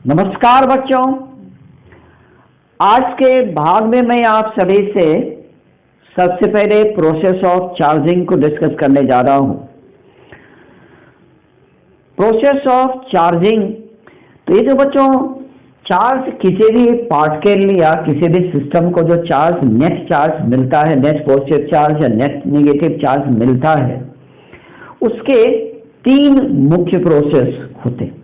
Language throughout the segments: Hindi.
नमस्कार बच्चों। आज के भाग में मैं आप सभी से सबसे पहले प्रोसेस ऑफ चार्जिंग को डिस्कस करने जा रहा हूं। प्रोसेस ऑफ चार्जिंग, तो ये जो बच्चों चार्ज किसी भी पार्टिकल या किसी भी सिस्टम को जो चार्ज नेट चार्ज मिलता है, नेट पॉजिटिव चार्ज या नेट नेगेटिव चार्ज मिलता है, उसके तीन मुख्य प्रोसेस होते हैं।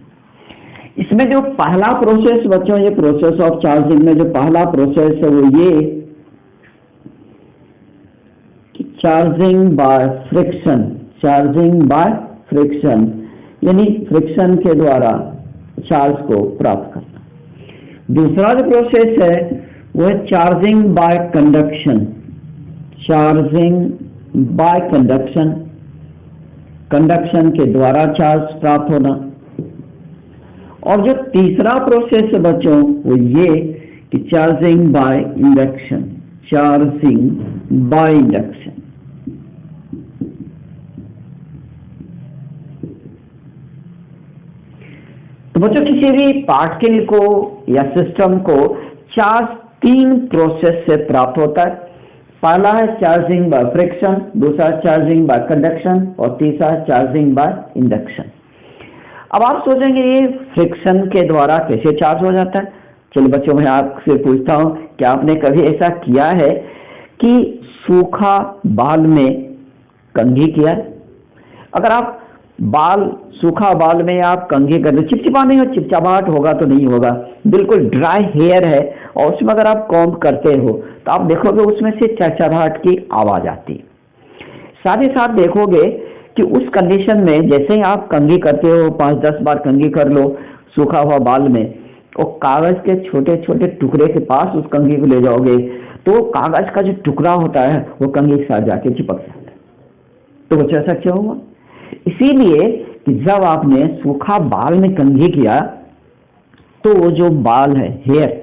इसमें जो पहला प्रोसेस बच्चों, ये प्रोसेस ऑफ चार्जिंग में जो पहला प्रोसेस है वो ये कि charging by friction. Charging by friction यानी फ्रिक्शन के द्वारा चार्ज को प्राप्त करना। दूसरा जो प्रोसेस है वो है charging by conduction. Charging by conduction, conduction के द्वारा चार्ज प्राप्त होना। और जो तीसरा प्रोसेस है बच्चों वो ये कि charging by induction. Charging by induction. तो बच्चों किसी भी पार्टिकल को या सिस्टम को चार्ज तीन प्रोसेस से प्राप्त होता है। पहला है चार्जिंग बाय फ्रिक्शन, दूसरा चार्जिंग बाय कंडक्शन और तीसरा चार्जिंग बाय इंडक्शन। अब आप सोचेंगे ये फ्रिक्शन के द्वारा कैसे चार्ज हो जाता है। चलिए बच्चों, मैं आपसे पूछता हूं, क्या आपने कभी ऐसा किया है कि सूखा बाल में कंघी किया है? अगर आप सूखा बाल में आप कंघी कर दो, चिपचिपा नहीं हो, चिपचिपाहट होगा तो नहीं होगा, बिल्कुल ड्राई हेयर है और उसमें अगर आप कॉम्ब करते हो तो आप देखोगे उसमें से चरचराहट की आवाज आती है। साथ ही साथ देखोगे कि उस कंडीशन में जैसे ही आप कंघी करते हो, 5-10 बार कंघी कर लो सूखा हुआ बाल में, और कागज के छोटे छोटे टुकड़े के पास उस कंघी को ले जाओगे तो कागज का जो टुकड़ा होता है वो कंघी के साथ जाके चिपक जाता है। तो बच्चा ऐसा क्यों हुआ? इसीलिए कि जब आपने सूखा बाल में कंघी किया तो वो जो बाल है हेयर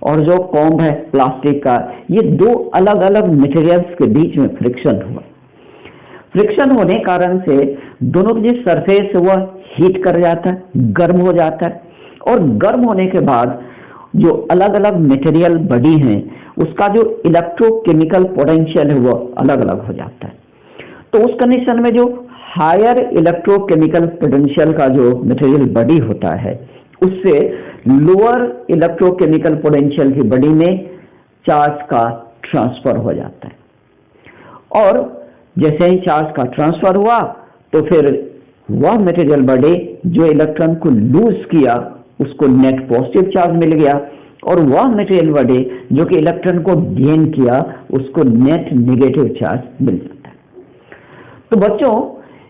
और जो कॉम्ब है प्लास्टिक का, ये दो अलग अलग मटेरियल्स के बीच में फ्रिक्शन हुआ। फ्रिक्शन होने कारण से दोनों की जो सरफेस है वह हीट कर जाता है, गर्म हो जाता है, और गर्म होने के बाद जो अलग अलग मटेरियल बॉडी हैं उसका जो इलेक्ट्रोकेमिकल पोटेंशियल है वह अलग अलग हो जाता है। तो उस कंडीशन में जो हायर इलेक्ट्रोकेमिकल पोटेंशियल का जो मटेरियल बॉडी होता है उससे लोअर इलेक्ट्रोकेमिकल पोटेंशियल की बॉडी में चार्ज का ट्रांसफर हो जाता है। और जैसे ही चार्ज का ट्रांसफर हुआ तो फिर वह मटेरियल बॉडी जो इलेक्ट्रॉन को लूज किया उसको नेट पॉजिटिव चार्ज मिल गया, और वह मटेरियल बॉडी जो कि इलेक्ट्रॉन को गेन किया उसको नेट नेगेटिव चार्ज मिल जाता है। तो बच्चों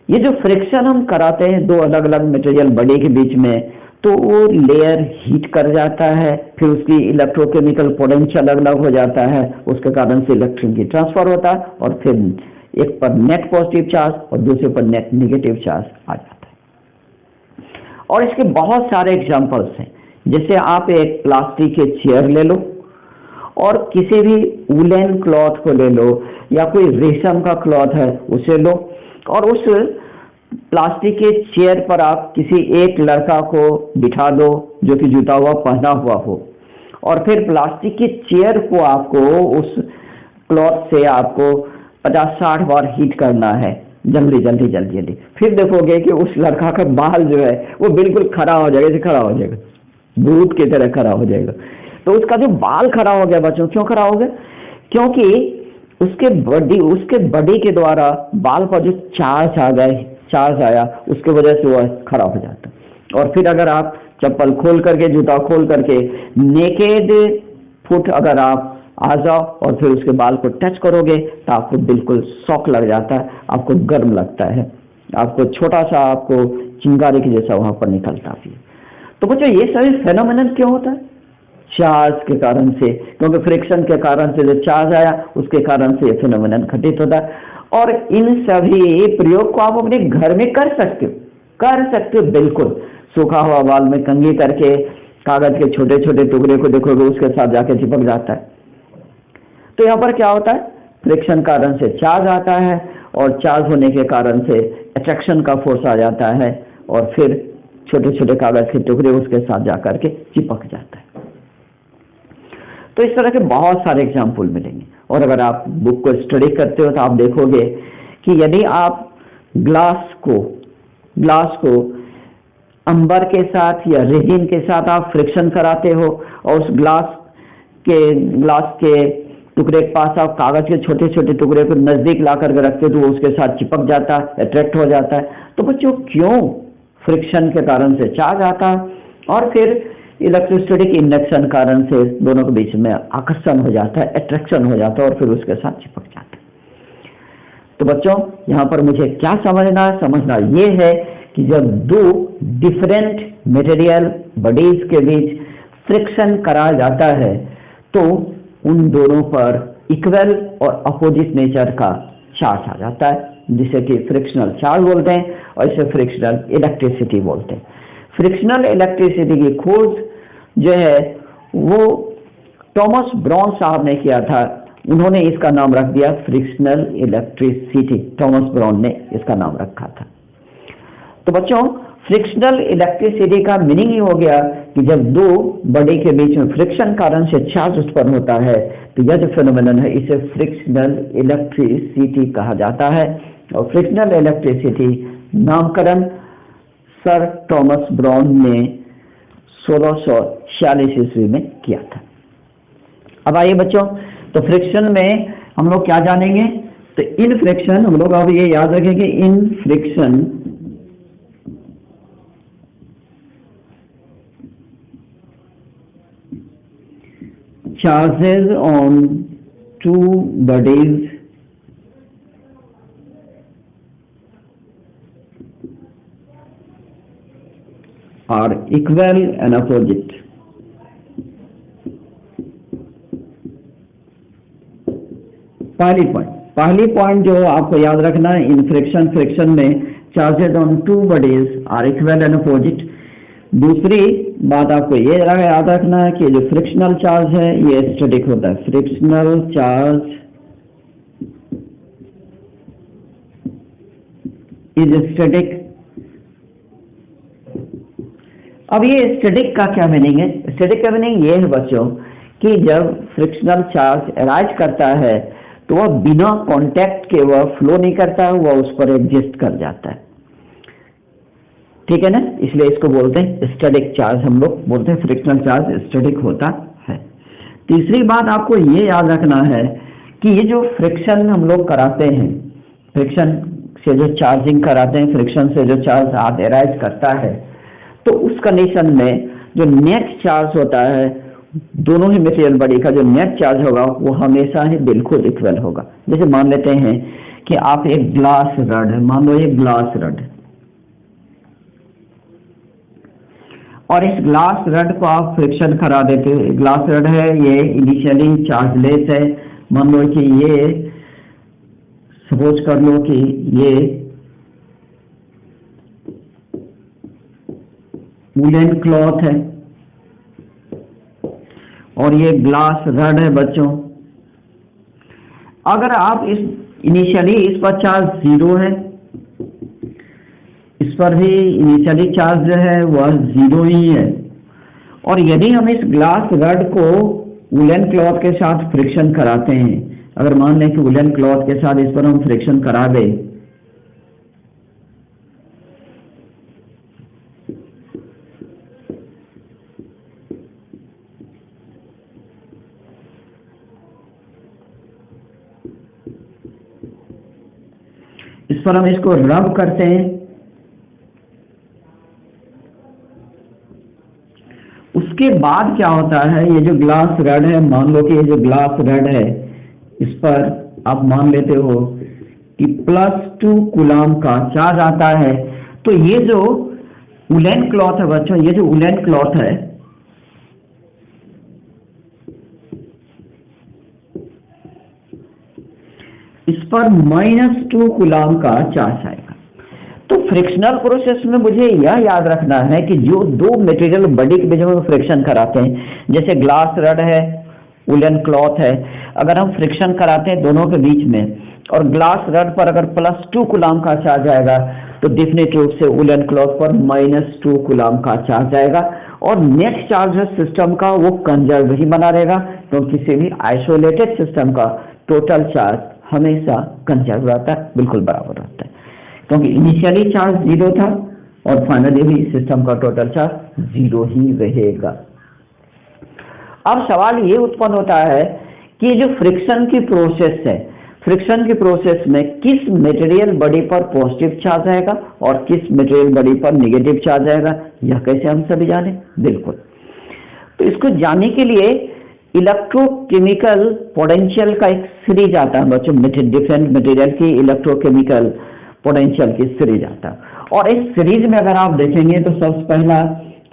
ये जो फ्रिक्शन हम कराते हैं दो अलग अलग मटेरियल बॉडी के बीच में, तो वो लेयर हीट कर जाता है, फिर उसकी इलेक्ट्रोकेमिकल पोटेंशियल अलग अलग हो जाता है, उसके कारण से इलेक्ट्रॉन की ट्रांसफर होता है और फिर एक पर नेट पॉजिटिव चार्ज और दूसरे पर नेट नेगेटिव चार्ज आ जाता है। और इसके बहुत सारे एग्जांपल्स हैं। जैसे आप एक प्लास्टिक के चेयर ले लो और किसी भी वूलन क्लॉथ को ले लो या कोई रेशम का क्लॉथ है उसे लो, और उस प्लास्टिक के चेयर पर आप किसी एक लड़का को बिठा दो जो कि जूता हुआ पहना हुआ हो, और फिर प्लास्टिक के चेयर को आपको उस क्लॉथ से आपको 50-60 बार हीट करना है, जल्दी जल्दी जल्दी जल्दी। फिर देखोगे कि उस लड़का का बाल जो है वो बिल्कुल खड़ा हो जाएगा, जैसे खड़ा हो जाएगा, भूत की तरह खड़ा हो जाएगा। तो उसका जो बाल खड़ा हो गया बच्चों, क्यों खड़ा हो गया? क्योंकि उसके बॉडी के द्वारा बाल पर जो चार्ज आया उसके वजह से वह खड़ा हो जाता है। और फिर अगर आप चप्पल खोल करके, जूता खोल करके नेकेड फुट अगर आप आ जाओ और फिर उसके बाल को टच करोगे तो आपको बिल्कुल शॉक लग जाता है, आपको गर्म लगता है, आपको छोटा सा आपको चिंगारी के जैसा वहां पर निकलता है। तो बच्चों ये सभी फेनोमेनन क्यों होता है? चार्ज के कारण से, क्योंकि फ्रिक्शन के कारण से जो चार्ज आया उसके कारण से ये फेनोमेनन घटित होता है। और इन सभी प्रयोग को आप अपने घर में कर सकते हो बिल्कुल। सूखा हुआ बाल में कंघी करके कागज के छोटे छोटे टुकड़े को देखोगे उसके साथ जाके चिपक जाता है। तो यहाँ पर क्या होता है? फ्रिक्शन कारण से चार्ज आता है और चार्ज होने के कारण से अट्रैक्शन का फोर्स आ जाता है और फिर छोटे छोटे कागज के टुकड़े उसके साथ जाकर के चिपक जाता है। तो इस तरह के बहुत सारे एग्जाम्पल मिलेंगे। और अगर आप बुक को स्टडी करते हो तो आप देखोगे कि यदि आप ग्लास को अंबर के साथ या रेजिन के साथ आप फ्रिक्शन कराते हो और उस ग्लास के टुकड़े के पास आप कागज के छोटे छोटे टुकड़े को नजदीक ला करके रखते हो तो वो उसके साथ चिपक जाता है, अट्रैक्ट हो जाता है। तो बच्चों क्यों? फ्रिक्शन के कारण से चार्ज आता है और फिर इलेक्ट्रोस्टैटिक इंडक्शन कारण से दोनों के बीच में आकर्षण हो जाता है, अट्रैक्शन हो जाता है और फिर उसके साथ चिपक जाता है। तो बच्चों यहाँ पर मुझे क्या समझना ये है कि जब दो डिफरेंट मटेरियल बॉडीज के बीच फ्रिक्शन कराया जाता है तो उन दोनों पर इक्वल और अपोजिट नेचर का चार्ज आ जाता है, जिसे कि फ्रिक्शनल चार्ज बोलते हैं और इसे फ्रिक्शनल इलेक्ट्रिसिटी बोलते हैं। फ्रिक्शनल इलेक्ट्रिसिटी की खोज जो है वो थॉमस ब्राउन साहब ने किया था। उन्होंने इसका नाम रख दिया फ्रिक्शनल इलेक्ट्रिसिटी। थॉमस ब्राउन ने इसका नाम रखा था। तो बच्चों फ्रिक्शनल इलेक्ट्रिसिटी का मीनिंग ही हो गया कि जब दो बॉडी के बीच में फ्रिक्शन कारण से चार्ज उत्पन्न होता है तो यह जो फेनोमेनन है इसे फ्रिक्शनल इलेक्ट्रिसिटी कहा जाता है। और फ्रिक्शनल इलेक्ट्रिसिटी नामकरण सर थॉमस ब्राउन ने 1646 ईस्वी में किया था। अब आइए बच्चों, तो फ्रिक्शन में हम लोग क्या जानेंगे? तो इन फ्रिक्शन हम लोग अब ये याद रखेंगे, in friction charges on two bodies are equal and opposite. पहली पॉइंट जो आपको याद रखना है, इन फ्रिक्शन में charges on two bodies are equal and opposite. दूसरी बात आपको ये याद रखना है कि जो फ्रिक्शनल चार्ज है ये स्टैटिक होता है। Frictional charge is static. अब ये स्टैटिक का क्या मीनिंग है? स्टैटिक का मीनिंग ये है बच्चों कि जब फ्रिक्शनल चार्ज अराइज करता है तो वह बिना कांटेक्ट के वह फ्लो नहीं करता, वह उस पर एग्जिस्ट कर जाता है। ठीक है ना? इसलिए इसको बोलते हैं स्टैटिक चार्ज। हम लोग बोलते हैं फ्रिक्शनल चार्ज स्टैटिक होता है। तीसरी बात आपको ये याद रखना है कि ये जो फ्रिक्शन हम लोग कराते हैं, फ्रिक्शन से जो चार्जिंग कराते हैं, फ्रिक्शन से जो चार्ज अराइज करता है, तो उस कंडीशन में जो नेट चार्ज होता है दोनों ही मटेरियल बॉडी का जो नेट चार्ज होगा वो हमेशा ही बिल्कुल इक्वल होगा। जैसे मान लेते हैं कि आप एक ग्लास रड है, मान लो एक ग्लास रड, और इस ग्लास रड को आप फ्रिक्शन करा देते हो। ग्लास रड है, ये इनिशियली चार्जलेस है। मान लो कि ये, सपोज कर लो कि ये वुलन क्लॉथ है और ये ग्लास रड है बच्चों। अगर आप इस इनिशियली इस पर चार्ज 0 है, इस पर भी इनिशियली चार्ज जो है वह 0 ही है, और यदि हम इस ग्लास रड को वुलन क्लॉथ के साथ फ्रिक्शन कराते हैं, अगर मान लें कि वुलन क्लॉथ के साथ इस पर हम फ्रिक्शन करा दें, इस पर हम इसको रब करते हैं, उसके बाद क्या होता है, ये जो ग्लास रड है, मान लो कि ये जो ग्लास रड है इस पर आप मान लेते हो कि +2 कूलम का चार्ज आता है। तो ये जो वुलन क्लॉथ है बच्चों, ये जो वुलन क्लॉथ है इस पर -2 कूलम का चार्ज आएगा। तो फ्रिक्शनल प्रोसेस में मुझे यह याद रखना है कि जो दो मटेरियल बॉडी के बीच में फ्रिक्शन कराते हैं, जैसे ग्लास रड है, वुलन क्लॉथ है, अगर हम फ्रिक्शन कराते हैं दोनों के बीच में और ग्लास रड पर अगर +2 कूलम का चार्ज आएगा तो डेफिनेट रूप से वुलन क्लॉथ पर -2 कूलम का चार्ज आएगा और नेट चार्ज सिस्टम का वो कंजर्व ही बना रहेगा, तो किसी भी आइसोलेटेड सिस्टम का टोटल चार्ज हमेशा कंजर्व रहता है, बिल्कुल बराबर रहता है, क्योंकि इनिशियली चार्ज 0 था और फाइनली भी सिस्टम का टोटल चार्ज 0 ही रहेगा। अब सवाल ये उत्पन्न होता है कि जो फ्रिक्शन की प्रोसेस है, फ्रिक्शन की प्रोसेस में किस मटेरियल बॉडी पर पॉजिटिव चार्ज आएगा और किस मटेरियल बॉडी पर नेगेटिव चार्ज आएगा, यह कैसे हम सभी जाने? बिल्कुल, तो इसको जानने के लिए इलेक्ट्रोकेमिकल पोटेंशियल का एक सीरीज आता है बच्चों, डिफरेंट मटेरियल की इलेक्ट्रोकेमिकल पोटेंशियल की सीरीज आता है। और इस सीरीज में अगर आप देखेंगे तो सबसे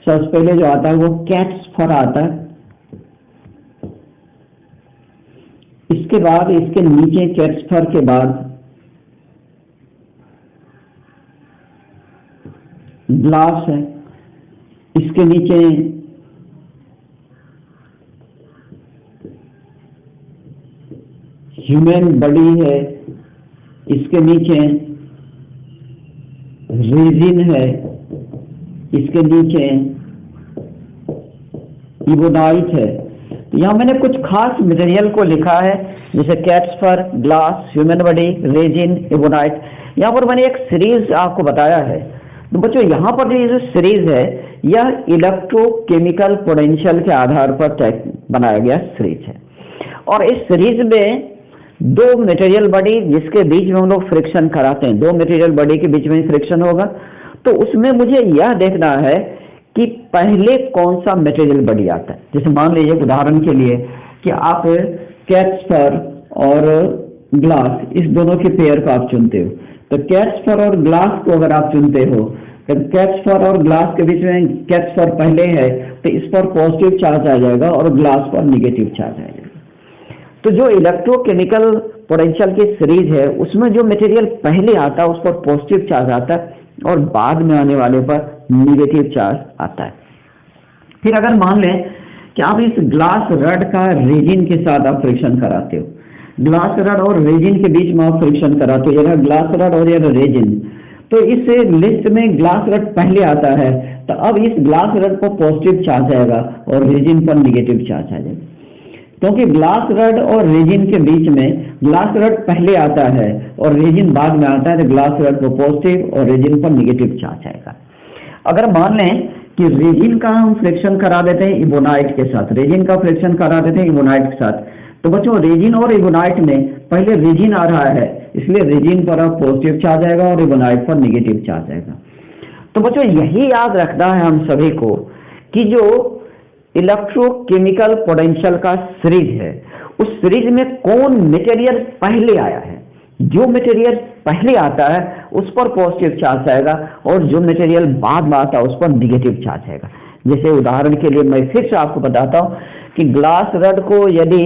पहले जो आता है वो कैट्सफर आता है, इसके बाद इसके नीचे कैट्सफर के बाद ग्लास है, इसके नीचे ह्यूमन बॉडी है, इसके नीचे रेजिन है, इसके नीचे इबोनाइट है। तो यहाँ मैंने कुछ खास मटेरियल को लिखा है, जैसे cat's fur, glass, human body, resin, ebonite. यहाँ पर मैंने एक सीरीज आपको बताया है। तो बच्चों यहाँ पर ये जो सीरीज है यह इलेक्ट्रोकेमिकल पोटेंशियल के आधार पर बनाया गया सीरीज है, और इस सीरीज में दो मटेरियल बॉडी जिसके बीच में हम लोग फ्रिक्शन कराते हैं, दो मटेरियल बॉडी के बीच में फ्रिक्शन होगा, तो उसमें मुझे यह देखना है कि पहले कौन सा मटेरियल बॉडी आता है। जैसे मान लीजिए उदाहरण के लिए कि आप कैट्सफर और ग्लास, इस दोनों के पेयर को आप चुनते हो, तो कैट्सफर और ग्लास को अगर आप चुनते हो तो कैट्सफर और ग्लास के बीच में कैट्सफर पहले है तो इस पर पॉजिटिव चार्ज आ जाएगा और ग्लास पर निगेटिव चार्ज आ जाएगा। तो जो इलेक्ट्रोकेमिकल पोटेंशियल की सीरीज है उसमें जो मटेरियल पहले आता है उस पर पॉजिटिव चार्ज आता है और बाद में आने वाले पर निगेटिव चार्ज आता है। फिर अगर मान लें कि आप इस ग्लास रड का रेजिन के साथ आप फ्रिक्शन कराते हो, ग्लास रड और रेजिन के बीच में आप फ्रिक्शन कराते हो, यह ग्लास रड और यह रेजिन, तो इस लिस्ट में ग्लास रड पहले आता है, तो अब इस ग्लास रड पर पॉजिटिव चार्ज आएगा और रेजिन पर निगेटिव चार्ज आ जाएगा, क्योंकि ग्लास रड और रेजिन के बीच में ग्लास रड पहले आता है और रेजिन बाद में आता है, तो ग्लास रड पर पॉजिटिव और रेजिन पर निगेटिव चार्ज आएगा। अगर मान लें कि रेजिन का हम फ्रिक्शन करा देते हैं इबोनाइट के साथ, रेजिन का फ्रिक्शन करा देते हैं इबोनाइट के साथ, तो बच्चों रेजिन और इबोनाइट में पहले रेजिन आ रहा है, इसलिए रेजिन पर अब पॉजिटिव चार्ज आएगा और इबोनाइट पर निगेटिव चार्ज आएगा। तो बच्चों यही याद रखना है हम सभी को कि जो इलेक्ट्रोकेमिकल पोटेंशियल का सीरीज है उस सीरीज में कौन मटेरियल पहले आया है, जो मटेरियल पहले आता है उस पर पॉजिटिव चार्ज आएगा और जो मटेरियल बाद में आता है उस पर निगेटिव चार्ज आएगा। जैसे उदाहरण के लिए मैं फिर से आपको बताता हूँ कि ग्लास रड को यदि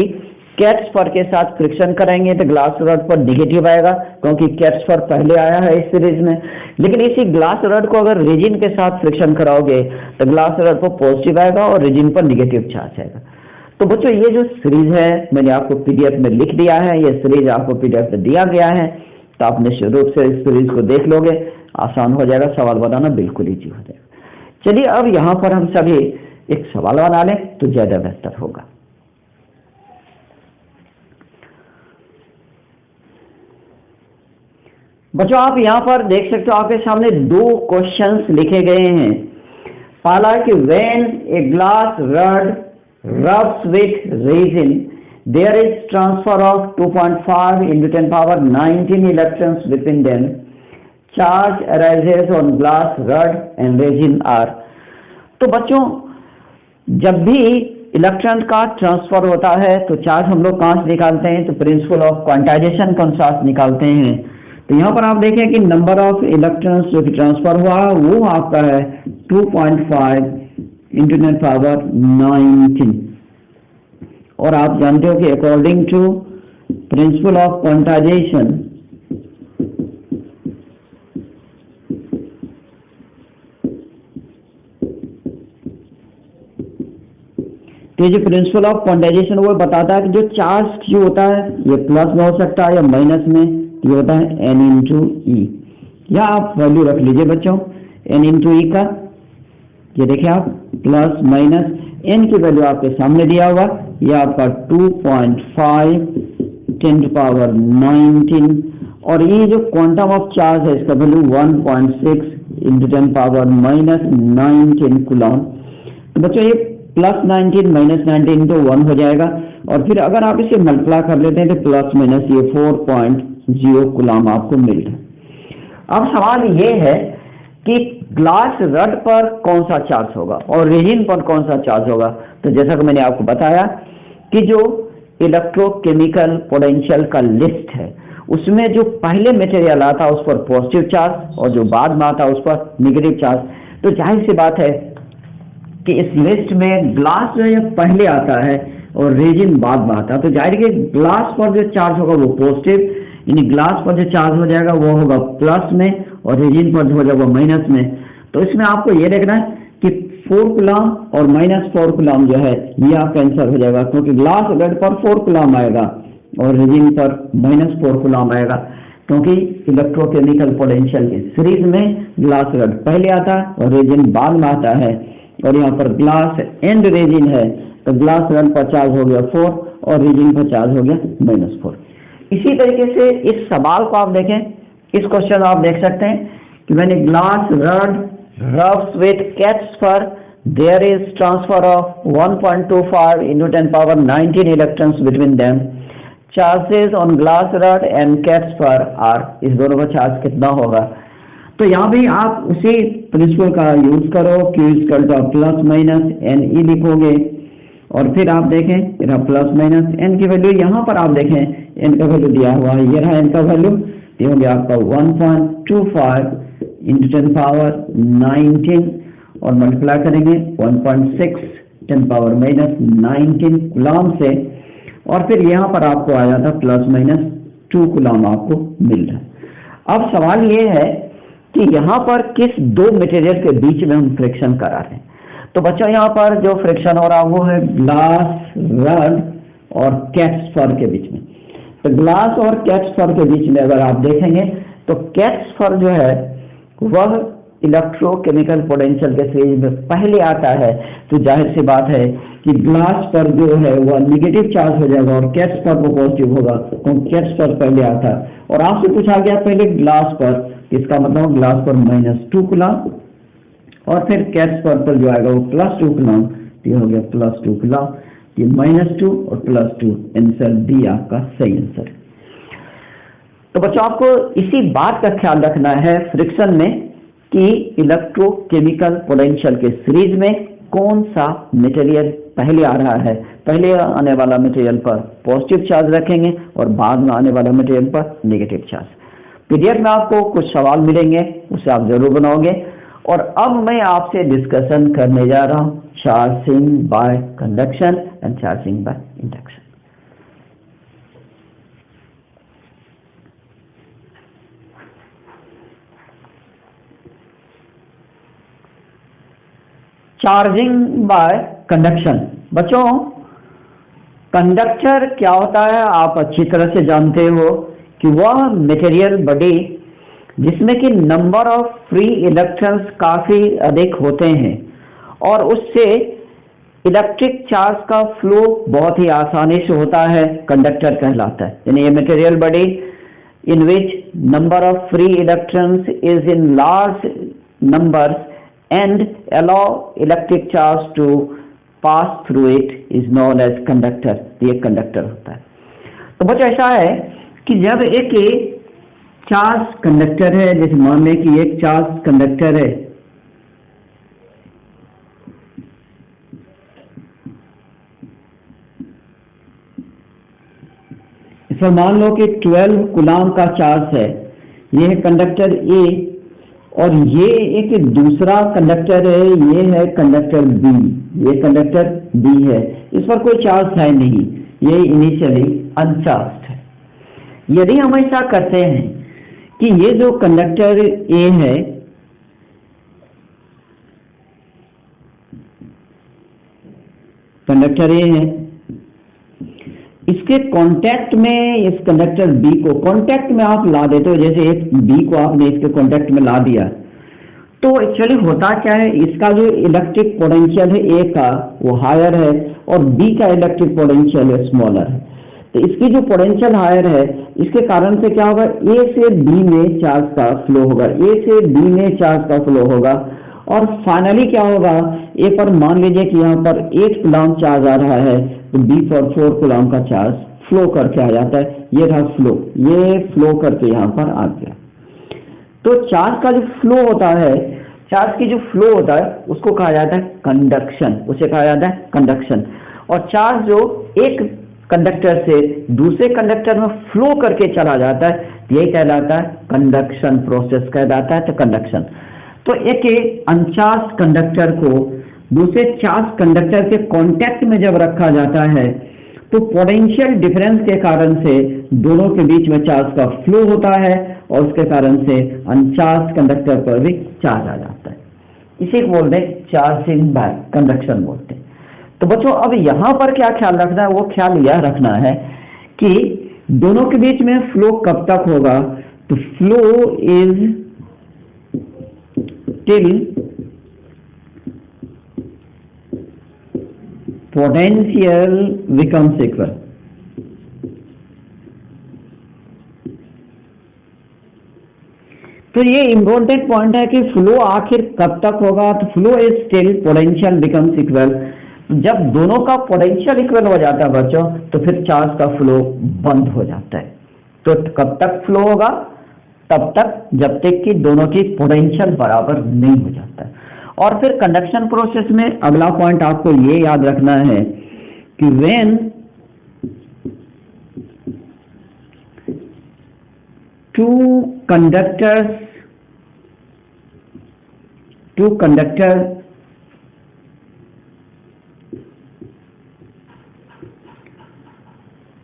कैट्सफर के साथ फ्रिक्शन करेंगे तो ग्लास रड पर निगेटिव आएगा क्योंकि कैट्सफर पहले आया है इस सीरीज में, लेकिन इसी ग्लास रड को अगर रेजिन के साथ फ्रिक्शन कराओगे तो ग्लास रड पर पॉजिटिव आएगा और रेजिन पर निगेटिव चार्ज आएगा। तो बच्चों ये जो सीरीज है मैंने आपको पीडीएफ में लिख दिया है, ये सीरीज आपको पीडीएफ में दिया गया है, तो आप निश्चित रूप से इस सीरीज को देख लोगे, आसान हो जाएगा, सवाल बनाना बिल्कुल ईजी हो जाएगा। चलिए अब यहाँ पर हम सभी एक सवाल बना लें तो ज्यादा बेहतर होगा। बच्चों आप यहाँ पर देख सकते हो आपके सामने दो क्वेश्चंस लिखे गए हैं। पहला है कि when a glass rod rubs with resin there is transfer of 2.5 into 10 power 19 electrons between them, charge arises on glass rod and resin are। तो बच्चों जब भी इलेक्ट्रॉन का ट्रांसफर होता है तो चार्ज हम लोग कहाँ से निकालते हैं, तो प्रिंसिपल ऑफ क्वांटाइजेशन के अनुसार निकालते हैं। तो यहाँ पर आप देखें कि नंबर ऑफ इलेक्ट्रॉन्स जो कि ट्रांसफर हुआ वो आपका है 2.5 into 10 power 19, और आप जानते हो कि according to principle of quantization तो ये जो प्रिंसिपल ऑफ क्वांटाइजेशन वो बताता है कि जो चार्ज Q होता है ये प्लस में हो सकता है या माइनस में, ये होता है N into E। या आप वैल्यू रख लीजिए बच्चों n इंटू ई का, ये देखिए आप प्लस माइनस n की वैल्यू आपके सामने दिया हुआ, ये आपका 2.5 10⁻19 और ये जो क्वांटम ऑफ चार्ज है इसका वैल्यू 1.6 इंटू 10⁻−19 कूलम। तो बच्चों ये प्लस 19 माइनस 19 तो 1 हो जाएगा और फिर अगर आप इसे मल्टीप्लाई कर लेते हैं तो प्लस माइनस ये 4.0 कूलम आपको मिल रहा है। अब सवाल ये है कि ग्लास रड पर कौन सा चार्ज होगा और रेजिन पर कौन सा चार्ज होगा। तो जैसा कि मैंने आपको बताया कि जो इलेक्ट्रोकेमिकल पोटेंशियल का लिस्ट है उसमें जो पहले मटेरियल आता है उस पर पॉजिटिव चार्ज और जो बाद में आता है उस पर नेगेटिव चार्ज। तो जाहिर सी बात है कि इस लिस्ट में ग्लास जो है पहले आता है और रेजिन बाद में आता है। तो जाहिर है कि ग्लास पर जो चार्ज होगा वो पॉजिटिव, यानी ग्लास पर जो चार्ज हो जाएगा वो होगा प्लस में और रेजिन पर हो जाएगा माइनस में। तो इसमें आपको ये देखना है कि 4 कूलम और -4 कूलम जो है ये आपका आंसर हो जाएगा, क्योंकि ग्लास रड पर 4 कूलम आएगा और रेजिन पर -4 कूलम आएगा, क्योंकि इलेक्ट्रोकेमिकल पोटेंशियल की सीरीज में ग्लास रड पहले आता है और रेजिन बाद में आता है। और यहाँ पर ग्लास एंड रेजिन है तो ग्लास रड पर चार्ज हो गया 4 और रेजिन पर चार्ज हो गया -4। इसी तरीके से इस सवाल को आप देखें, इस क्वेश्चन आप देख सकते हैं कि when a glass rod rubs with catch there is transfer of 1.25 into 10⁻19 electrons between them. Charges on glass rod and catch are, इस दोनों का चार्ज कितना होगा। तो यहाँ भी आप उसी प्रिंसिपल का यूज करो, Q equal to plus minus n e लिखोगे और फिर आप देखें फिर प्लस माइनस एन की वैल्यू यहाँ पर आप देखें एन का वैल्यू दिया हुआ है, ये रहा एन का वैल्यू, ये हो गया आपका 1.25 इंटू 10⁻19 और मल्टीप्लाई करेंगे 1.6 10⁻−19 कूलम से और फिर यहाँ पर आपको आ जाता प्लस माइनस 2 कूलम आपको मिल रहा है। अब सवाल ये है कि यहाँ पर किस दो मटेरियल के बीच में हम फ्रिक्शन करा रहे हैं। तो बच्चों यहाँ पर जो फ्रिक्शन हो रहा है वो है ग्लास रड और कैट्स फर के बीच में। तो ग्लास और कैट्स फर के बीच में अगर आप देखेंगे तो कैट्स फर जो है वह इलेक्ट्रोकेमिकल पोटेंशियल के सीरीज में पहले आता है। तो जाहिर सी बात है कि ग्लास पर जो है वह निगेटिव चार्ज हो जाएगा और कैट्स पर वो पॉजिटिव होगा, क्योंकि कैट्स पर पहले आता है। और आपसे पूछा गया पहले ग्लास पर, इसका मतलब ग्लास पर -2 कूलम और फिर कैट्स पर जो आएगा वो +2 कूलम, ये हो गया +2 कूलम, ये -2 और +2 आंसर डी आपका सही आंसर। तो बच्चों आपको इसी बात का ख्याल रखना है फ्रिक्शन में कि इलेक्ट्रोकेमिकल पोटेंशियल के सीरीज में कौन सा मटेरियल पहले आ रहा है। पहले आने वाला मटेरियल पर पॉजिटिव चार्ज रखेंगे और बाद में आने वाला मटेरियल पर नेगेटिव चार्ज। पीडीएफ में आपको कुछ सवाल मिलेंगे, उसे आप जरूर बनाओगे। और अब मैं आपसे डिस्कशन करने जा रहा हूं charging by conduction and charging by induction. Charging by conduction. बच्चों कंडक्टर क्या होता है आप अच्छी तरह से जानते हो कि वह मटेरियल बॉडी जिसमें कि नंबर ऑफ फ्री इलेक्ट्रॉन्स काफी अधिक होते हैं और उससे इलेक्ट्रिक चार्ज का फ्लो बहुत ही आसानी से होता है, कंडक्टर कहलाता है। यानी ये material body in which number of free electrons is in large numbers and allow electric charge to pass through it is known as conductor। ये कंडक्टर होता है। तो बच्चों ऐसा है कि जब एक चार्ज कंडक्टर है, जैसे मान लें कि एक चार्ज कंडक्टर है, इस पर मान लो कि 12 कूलम का चार्ज है, ये है कंडक्टर ए और ये एक दूसरा कंडक्टर है, ये है कंडक्टर बी, ये कंडक्टर बी है, इस पर कोई चार्ज है नहीं, ये इनिशियली अनचार्ज्ड है। यदि हम ऐसा करते हैं कि ये जो कंडक्टर ए है कंडक्टर ए है, इस इसके कांटेक्ट में इस कंडक्टर बी को कांटेक्ट में आप ला देते हो, जैसे एक बी को आपने इसके कांटेक्ट में ला दिया, तो एक्चुअली होता क्या है, इसका जो इलेक्ट्रिक पोटेंशियल है ए का वो हायर है और बी का इलेक्ट्रिक पोटेंशियल है स्मॉलर है। तो इसकी जो पोटेंशियल हायर है इसके कारण से क्या होगा, ए से बी में चार्ज का फ्लो होगा, ए से बी में चार्ज का फ्लो होगा और फाइनली क्या होगा, ए पर मान लीजिए कि यहाँ पर 8 कूलम चार्ज आ रहा है तो बी पर 4 कूलम का चार्ज फ्लो करके आ जाता है। ये रहा फ्लो, ये फ्लो करके यहाँ पर आ गया। तो चार्ज का जो फ्लो होता है, चार्ज की जो फ्लो होता है उसको कहा जाता है कंडक्शन, उसे कहा जाता है कंडक्शन। और चार्ज जो एक कंडक्टर से दूसरे कंडक्टर में फ्लो करके चला जाता है यही कहलाता है कंडक्शन प्रोसेस कहलाता है। तो कंडक्शन, तो एक अनचार्ज कंडक्टर को दूसरे चार्ज कंडक्टर के कांटेक्ट में जब रखा जाता है तो पोटेंशियल डिफरेंस के कारण से दोनों के बीच में चार्ज का फ्लो होता है और उसके कारण से अनचार्ज कंडक्टर पर भी चार्ज आ जाता है। इसी को बोलते हैं चार्जिंग बाय कंडक्शन बोलते हैं। तो बच्चों अब यहां पर क्या ख्याल रखना है, वो ख्याल यह रखना है कि दोनों के बीच में फ्लो कब तक होगा, तो flow is till potential becomes equal. तो ये इंपॉर्टेंट पॉइंट है कि फ्लो आखिर कब तक होगा, तो flow is till potential becomes equal. जब दोनों का पोटेंशियल इक्वल हो जाता है बच्चों तो फिर चार्ज का फ्लो बंद हो जाता है। तो कब तक फ्लो होगा, तब तक जब तक कि दोनों की पोटेंशियल बराबर नहीं हो जाता है। और फिर कंडक्शन प्रोसेस में अगला पॉइंट आपको ये याद रखना है कि when two conductor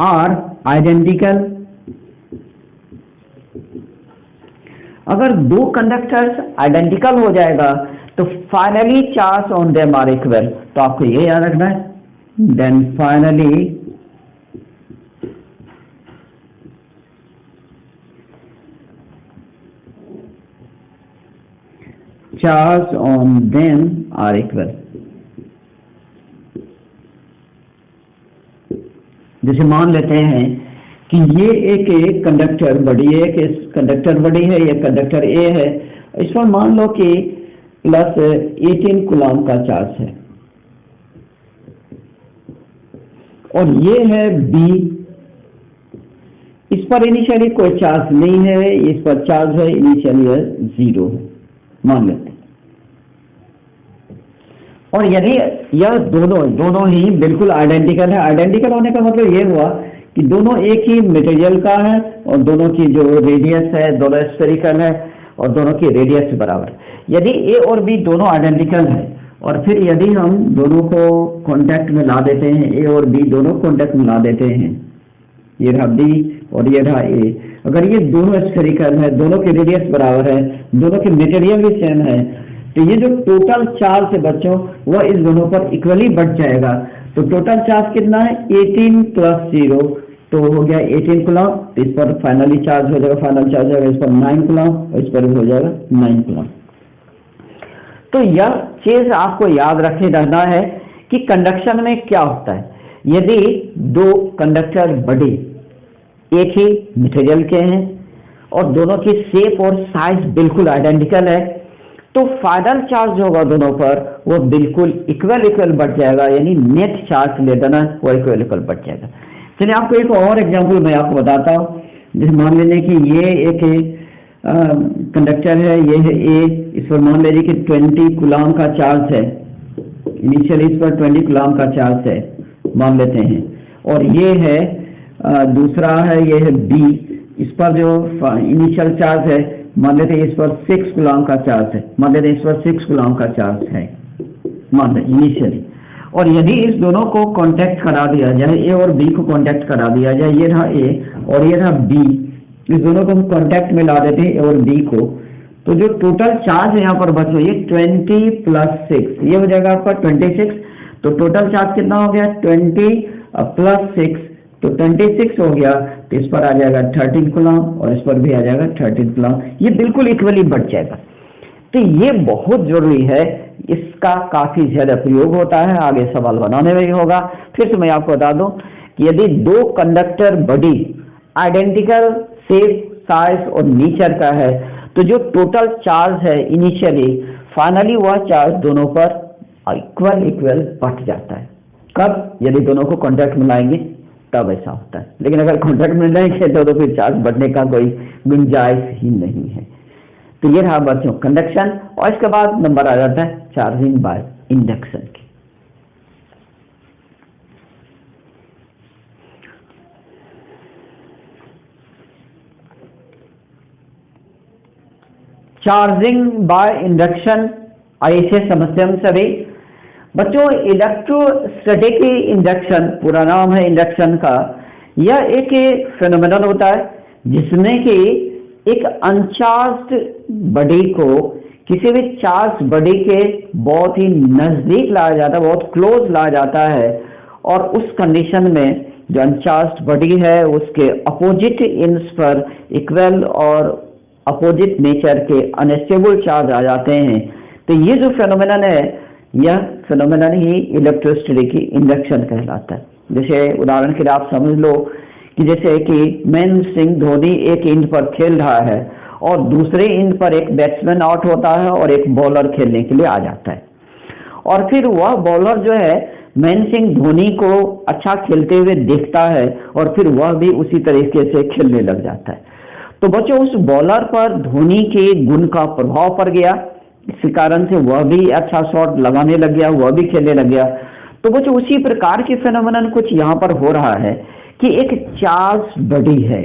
are identical, अगर दो कंडक्टर्स आइडेंटिकल हो जाएगा तो finally charge on them are equal. तो आपको ये याद रखना है, then finally charge on them are equal. जैसे मान लेते हैं कि ये एक कंडक्टर बड़ी है, एक कंडक्टर बड़ी है, ये कंडक्टर ए है, इस पर मान लो कि प्लस 18 कूलम का चार्ज है और ये है बी, इस पर इनिशियली कोई चार्ज नहीं है, इस पर चार्ज है इनिशियली 0 है मान लेते हैं। और यदि यह दोनों ही बिल्कुल आइडेंटिकल है, आइडेंटिकल होने का मतलब ये हुआ कि दोनों एक ही मटेरियल का है और दोनों की जो रेडियस है दोनों स्फेरिकल है और दोनों की रेडियस बराबर है। यदि ए और बी दोनों आइडेंटिकल है और फिर यदि हम दोनों को कांटेक्ट में ला देते हैं, ए और बी दोनों कांटेक्ट में ला देते हैं, ये रहा बी और ये रहा ए, अगर ये दोनों स्फेरिकल है, दोनों की रेडियस बराबर है, दोनों की मटेरियल भी सेम है, तो ये जो टोटल चार्ज है बच्चों वह इस दोनों पर इक्वली बढ़ जाएगा। तो टोटल चार्ज कितना है 18 प्लस 0, तो हो गया 18 कूलम। तो इस पर फाइनली चार्ज हो जाएगा, फाइनल चार्ज हो जाएगा इस पर 9 कूलम और इस पर भी हो जाएगा 9 कूलम। तो यह चीज आपको याद रखे रहना है कि कंडक्शन में क्या होता है। यदि दो कंडक्टर बड़े एक ही मटेरियल के हैं और दोनों की शेप और साइज बिल्कुल आइडेंटिकल है तो फाइनल चार्ज होगा दोनों पर वो बिल्कुल इक्वल बढ़ जाएगा, यानी नेट चार्ज ले देना वो इक्वल बढ़ जाएगा। चलिए आपको एक और एग्जांपल मैं आपको बताता हूँ। जैसे मान लीजिए कि ये एक कंडक्टर है, ये है ए, इस पर मान लीजिए कि 20 कूलम का चार्ज है, इनिशियली इस पर 20 कूलम का चार्ज है मान लेते हैं, और ये है दूसरा है, ये है बी, इस पर जो इनिशियल चार्ज है मान लेते हैं इस पर 6 कूलम का चार्ज है, मान लेते हैं इस पर 6 कूलम का चार्ज है मान लें इनिशियली। और यदि इस दोनों को कांटेक्ट करा दिया जाए, ए और बी को कांटेक्ट करा दिया जाए, ये रहा ए और ये रहा बी, इस दोनों को हम कांटेक्ट में ला देते हैं ए और बी को, तो जो टोटल चार्ज है यहाँ पर बच्चों ये 20 प्लस 6 ये हो जाएगा आपका 26। तो टोटल चार्ज कितना हो गया 20 प्लस 6 तो 26 हो गया, तो इस पर आ जाएगा 13 कूलम और इस पर भी आ जाएगा 13 कूलम, ये बिल्कुल इक्वली बढ़ जाएगा। तो ये बहुत जरूरी है, इसका काफी ज्यादा प्रयोग होता है, आगे सवाल बनाने में ही होगा। फिर से मैं आपको बता दूं कि यदि दो conductor body identical shape, size और नेचर का है, तो जो टोटल चार्ज है इनिशियली, फाइनली वह चार्ज दोनों पर इक्वल बढ़ जाता है। कब? यदि दोनों को कॉन्टैक्ट में लाएंगे तब ऐसा होता है, लेकिन अगर कॉन्टैक्ट में नहीं है तो फिर चार्ज बढ़ने का कोई गुंजाइश ही नहीं है। तो ये रहा बच्चों कंडक्शन, और इसके बाद नंबर आ जाता है चार्जिंग बाय इंडक्शन की। चार्जिंग बाय इंडक्शन, ऐसे समझते हम सभी बच्चों। इलेक्ट्रोस्टैटिक इंडक्शन पूरा नाम है इंडक्शन का। यह एक फेनोमेनन होता है जिसमें कि एक अनचार्ज्ड बॉडी को किसी भी चार्ज बॉडी के बहुत ही नजदीक लाया जाता है, बहुत क्लोज लाया जाता है, और उस कंडीशन में जो अनचार्ज्ड बॉडी है उसके अपोजिट इंड्स पर इक्वल और अपोजिट नेचर के अनस्टेबल चार्ज आ जाते हैं। तो ये जो फेनोमेनन है, यह फेनोमेनन ही इलेक्ट्रोस्टैटिक इंडक्शन कहलाता है। जैसे उदाहरण के लिए आप समझ लो कि जैसे कि महेंद्र सिंह धोनी एक इंड पर खेल रहा है और दूसरे इंड पर एक बैट्समैन आउट होता है और एक बॉलर खेलने के लिए आ जाता है, और फिर वह बॉलर जो है महेंद्र सिंह धोनी को अच्छा खेलते हुए देखता है और फिर वह भी उसी तरीके से खेलने लग जाता है। तो बच्चों उस बॉलर पर धोनी के गुण का प्रभाव पड़ गया, इसी कारण से वह भी अच्छा शॉट लगाने लग गया, वह भी खेलने लग गया। तो बच्चों उसी प्रकार के फेनोमेनन कुछ यहाँ पर हो रहा है कि एक चार्ज बॉडी है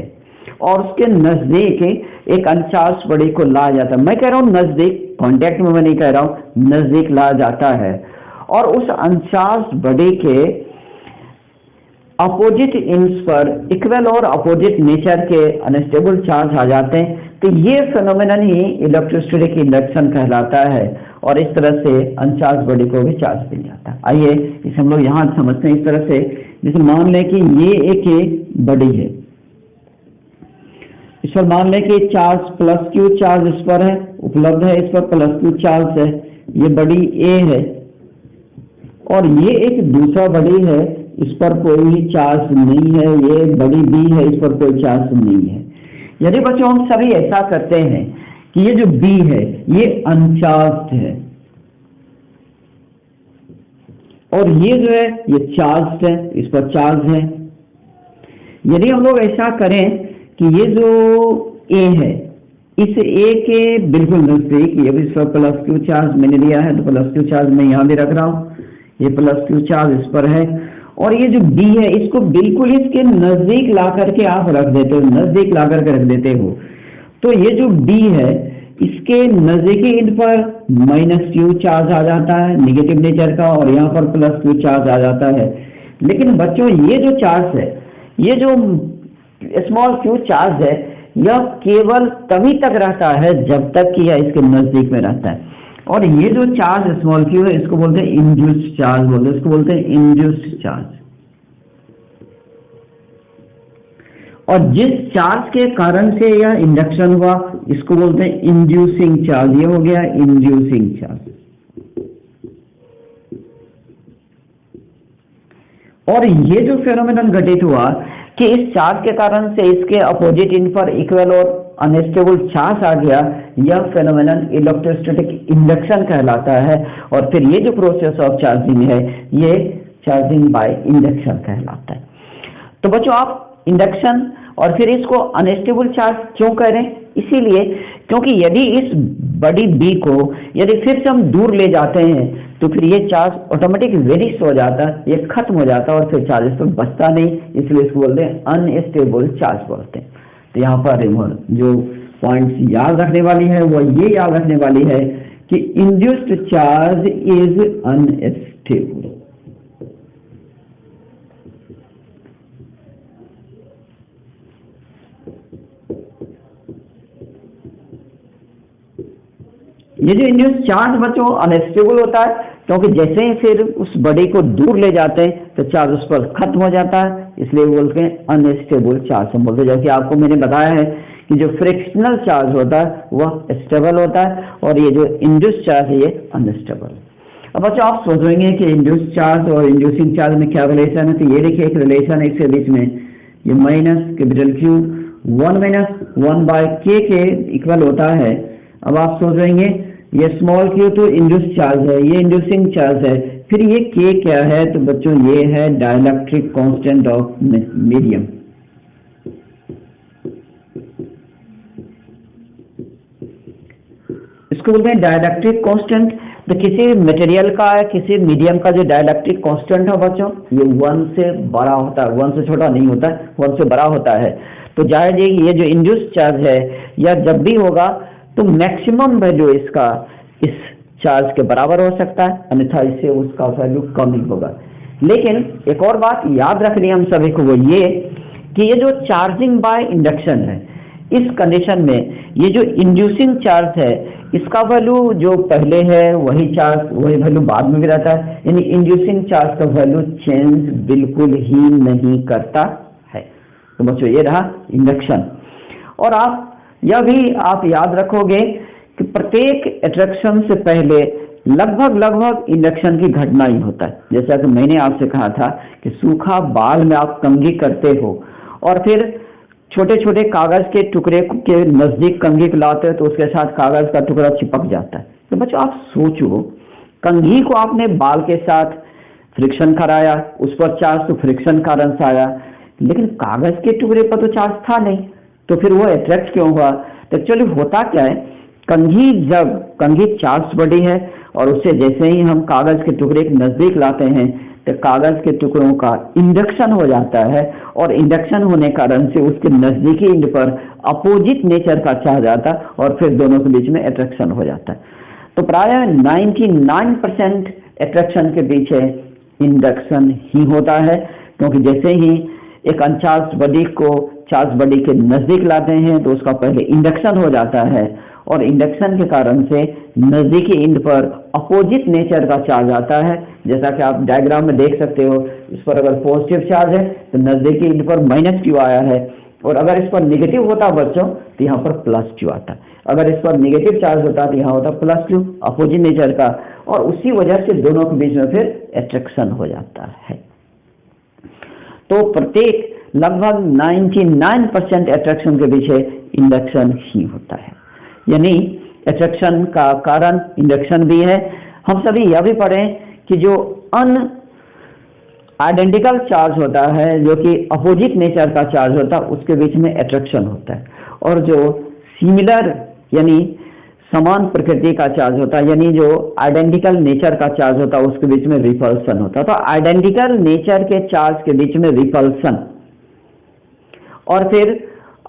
और उसके नजदीक एक अनचार्ज बॉडी को लाया जाता है। मैं कह रहा हूँ नजदीक, कॉन्टैक्ट में मैं नहीं कह रहा हूँ, नजदीक लाया जाता है, और उस अनचार्ज बॉडी के अपोजिट इंड्स पर इक्वल और अपोजिट नेचर के अनस्टेबल चार्ज आ जाते हैं। तो ये फेनोमेनन ही इलेक्ट्रोस्टैटिक इंडक्शन कहलाता है, और इस तरह से अनचार्ज बॉडी को भी चार्ज मिल जाता है। आइए इसे हम लोग यहाँ समझते हैं इस तरह से। जैसे मान लें कि ये एक बॉडी है, इस पर मान लें कि चार्ज प्लस क्यू चार्ज इस पर है उपलब्ध है, इस पर प्लस क्यू चार्ज है, ये बॉडी ए है, और ये एक दूसरा बॉडी है, इस पर कोई चार्ज नहीं है, ये बॉडी बी है, इस पर कोई चार्ज नहीं है। यदि बच्चों हम सभी ऐसा करते हैं कि ये जो बी है ये अनचार्ज्ड है और ये जो है ये चार्ज्ड है, इस पर चार्ज है। यदि हम लोग ऐसा करें कि ये जो ए है इस ए के बिल्कुल नजदीक, ये भी इस पर प्लस क्यू चार्ज मैंने दिया है, तो प्लस क्यू चार्ज मैं यहाँ भी रख रहा हूँ, ये प्लस क्यू चार्ज इस पर है, और ये जो बी है इसको बिल्कुल इसके नजदीक ला करके आप रख देते हो, नजदीक ला करके रख देते हो। तो ये जो बी है इसके नजदीकी इंड पर माइनस क्यू चार्ज आ जाता है निगेटिव नेचर का, और यहाँ पर प्लस क्यू चार्ज आ जाता है। लेकिन बच्चों ये जो चार्ज है, ये जो स्मॉल क्यू चार्ज है, यह केवल तभी तक रहता है जब तक कि यह इसके नजदीक में रहता है। और ये जो चार्ज स्मॉल क्यू है इसको बोलते हैं इंड्यूस्ड चार्ज, बोलते हैं इसको बोलते हैं इंड्यूस्ड चार्ज। और जिस चार्ज के कारण से यह इंडक्शन हुआ इसको बोलते हैं इंड्यूसिंग चार्ज। ये हो गया इंड्यूसिंग चार्ज। और ये जो फेनोमेनन घटित हुआ कि इस चार्ज के कारण से इसके अपोजिट इंड पर इक्वल और अनस्टेबल चार्ज आ गया, यह फेनोमेनन इलेक्ट्रोस्टैटिक इंडक्शन कहलाता है। और फिर ये जो प्रोसेस ऑफ चार्जिंग है ये चार्जिंग बाय इंडक्शन कहलाता है। तो बच्चों आप इंडक्शन और फिर इसको अनस्टेबल चार्ज क्यों कह रहे हैं? इसीलिए क्योंकि यदि इस बॉडी बी को यदि फिर से हम दूर ले जाते हैं तो फिर ये चार्ज ऑटोमेटिक वेनिश हो जाता है, ये खत्म हो जाता है और फिर चार्ज इस पर बचता नहीं, इसलिए इसको बोलते हैं अनस्टेबल चार्ज बोलते हैं। तो यहाँ पर जो पॉइंट्स याद रखने वाली है वो ये याद रखने वाली है कि इंड्यूस्ड चार्ज इज अनस्टेबल। ये जो इंड्यूस्ड चार्ज बच्चों अनस्टेबल होता है क्योंकि जैसे ही फिर उस बॉडी को दूर ले जाते हैं तो चार्ज उस पर खत्म हो जाता है, इसलिए बोलते हैं अनस्टेबल चार्ज हम बोलते हैं। जैसे आपको मैंने बताया है कि जो फ्रिक्शनल चार्ज होता है वह स्टेबल होता है और ये जो इंड्यूस चार्ज है ये अनस्टेबल। अब बच्चों आप सोचेंगे कि इंड्यूस चार्ज और इंड्यूसिंग चार्ज में क्या रिलेशन है, तो ये देखिए एक रिलेशन है इसके बीच में, ये minus capital Q 1 minus 1 by K के इक्वल होता है। अब आप सोचेंगे ये स्मॉल q तो इंड्यूस चार्ज है, ये इंड्यूसिंग चार्ज है, फिर ये K क्या है, तो बच्चों ये है डाइलेक्ट्रिक कांस्टेंट ऑफ मीडियम। इसको बोलते हैं डाइलेक्ट्रिक कांस्टेंट। तो किसी मटेरियल का किसी मीडियम का जो डाइलेक्ट्रिक कांस्टेंट है बच्चों ये 1 से बड़ा होता है, 1 से छोटा नहीं होता है, 1 से बड़ा होता है। तो जाहिर है ये जो इंड्यूस चार्ज है या जब भी होगा तो मैक्सिमम वैल्यू इसका इस चार्ज के बराबर हो सकता है, अन्यथा इससे उसका वैल्यू कम ही होगा। लेकिन एक और बात याद रखनी है हम सभी को, वो ये कि ये जो चार्जिंग बाय इंडक्शन है, इस कंडीशन में ये जो इंड्यूसिंग चार्ज है इसका वैल्यू जो पहले है वही चार्ज वही वैल्यू बाद में भी रहता है, यानी इंड्यूसिंग चार्ज का वैल्यू चेंज बिल्कुल ही नहीं करता है। तो बच्चों ये रहा इंडक्शन। और आप यह भी आप याद रखोगे कि प्रत्येक अट्रैक्शन से पहले लगभग इंडक्शन की घटना ही होता है। जैसा कि मैंने आपसे कहा था कि सूखा बाल में आप कंघी करते हो और फिर छोटे छोटे कागज के टुकड़े के नजदीक कंघी को लाते हो तो उसके साथ कागज का टुकड़ा चिपक जाता है। तो बच्चों आप सोचो, कंघी को आपने बाल के साथ फ्रिक्शन कराया, उस पर चार्ज तो फ्रिक्शन कारण से आया, लेकिन कागज के टुकड़े पर तो चार्ज था नहीं, तो फिर वो अट्रैक्ट क्यों हुआ? तो एक्चुअली होता क्या है, जब कंघी चार्ज बॉडी है और उससे जैसे ही हम कागज के टुकड़े के नजदीक लाते हैं तो कागज के टुकड़ों का इंडक्शन हो जाता है और इंडक्शन होने कारण से उसके नजदीकी इंड पर अपोजिट नेचर का चार्ज आता है और फिर दोनों के बीच में अट्रैक्शन हो जाता है। तो प्राय 99% अट्रैक्शन के पीछे इंडक्शन ही होता है, क्योंकि जैसे ही एक अनचार्ज बॉडी को चार्ज बॉडी के नजदीक लाते हैं तो उसका पहले इंडक्शन हो जाता है और इंडक्शन के कारण से नजदीकी इंड पर अपोजिट नेचर का चार्ज आता है। जैसा कि आप डायग्राम में देख सकते हो, इस पर अगर पॉजिटिव चार्ज है तो नजदीकी इंड पर -q आया है, और अगर इस पर नेगेटिव होता बच्चों तो यहाँ पर +q आता। अगर इस पर नेगेटिव चार्ज होता तो यहाँ होता +q अपोजिट नेचर का, और उसी वजह से दोनों के बीच में फिर अट्रैक्शन हो जाता है। तो प्रत्येक लगभग 99% अट्रैक्शन के पीछे इंडक्शन ही होता है, यानी अट्रैक्शन का कारण इंडक्शन भी है। हम सभी यह भी पढ़ें कि जो आइडेंटिकल चार्ज होता है, जो कि अपोजिट नेचर का चार्ज होता है, उसके बीच में अट्रैक्शन होता है, और जो सिमिलर यानी समान प्रकृति का चार्ज होता है, यानी जो आइडेंटिकल नेचर का चार्ज होता है, उसके बीच में रिपल्सन होता है। तो आइडेंटिकल नेचर के चार्ज के बीच में रिपल्सन और फिर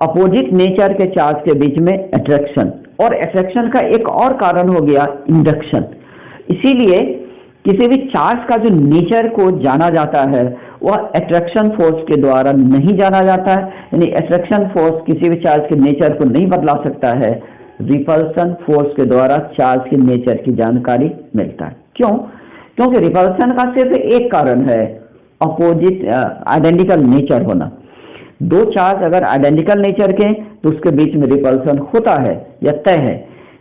अपोजिट नेचर के चार्ज के बीच में अट्रैक्शन, और अट्रैक्शन का एक और कारण हो गया इंडक्शन। इसीलिए किसी भी चार्ज का जो नेचर को जाना जाता है वह अट्रैक्शन फोर्स के द्वारा नहीं जाना जाता है, यानी अट्रैक्शन फोर्स किसी भी चार्ज के नेचर को नहीं बदला सकता है, रिपल्सन फोर्स के द्वारा चार्ज के नेचर की जानकारी मिलता है। क्यों? क्योंकि रिपल्सन का सिर्फ एक कारण है, अपोजिट आइडेंटिकल नेचर होना। दो चार्ज अगर आइडेंटिकल नेचर के तो उसके बीच में रिपल्सन होता है या तय है,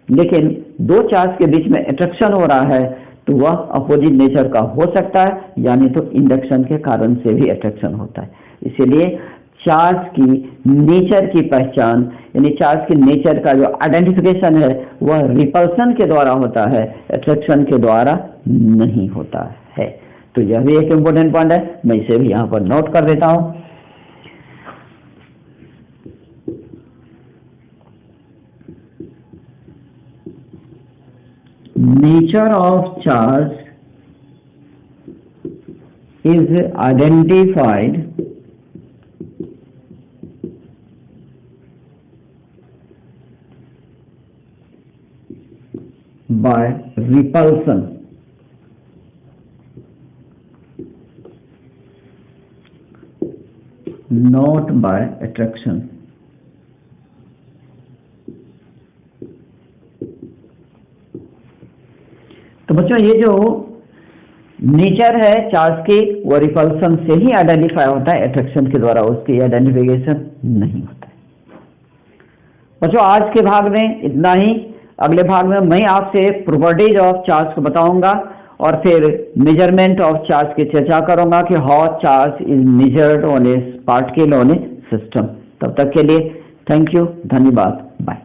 लेकिन दो चार्ज के बीच में अट्रैक्शन हो रहा है तो वह अपोजिट नेचर का हो सकता है, यानी तो इंडक्शन के कारण से भी अट्रैक्शन होता है। इसीलिए चार्ज की नेचर की पहचान, यानी चार्ज के नेचर का जो आइडेंटिफिकेशन है वह रिपल्सन के द्वारा होता है, अट्रैक्शन के द्वारा नहीं होता है। तो यह भी एक इंपॉर्टेंट पॉइंट है, मैं इसे भी यहाँ पर नोट कर देता हूँ। Nature of charge is identified by repulsion, not by attraction. तो बच्चों ये जो नेचर है चार्ज की वो रिपल्सन से ही आइडेंटिफाई होता है, अट्रैक्शन के द्वारा उसकी आइडेंटिफिकेशन नहीं होता है। बच्चों आज के भाग में इतना ही। अगले भाग में मैं आपसे प्रॉपर्टीज ऑफ चार्ज को बताऊंगा और फिर मेजरमेंट ऑफ चार्ज की चर्चा करूंगा कि how charge is measured on A particle on A system. तब तक के लिए थैंक यू, धन्यवाद, बाय।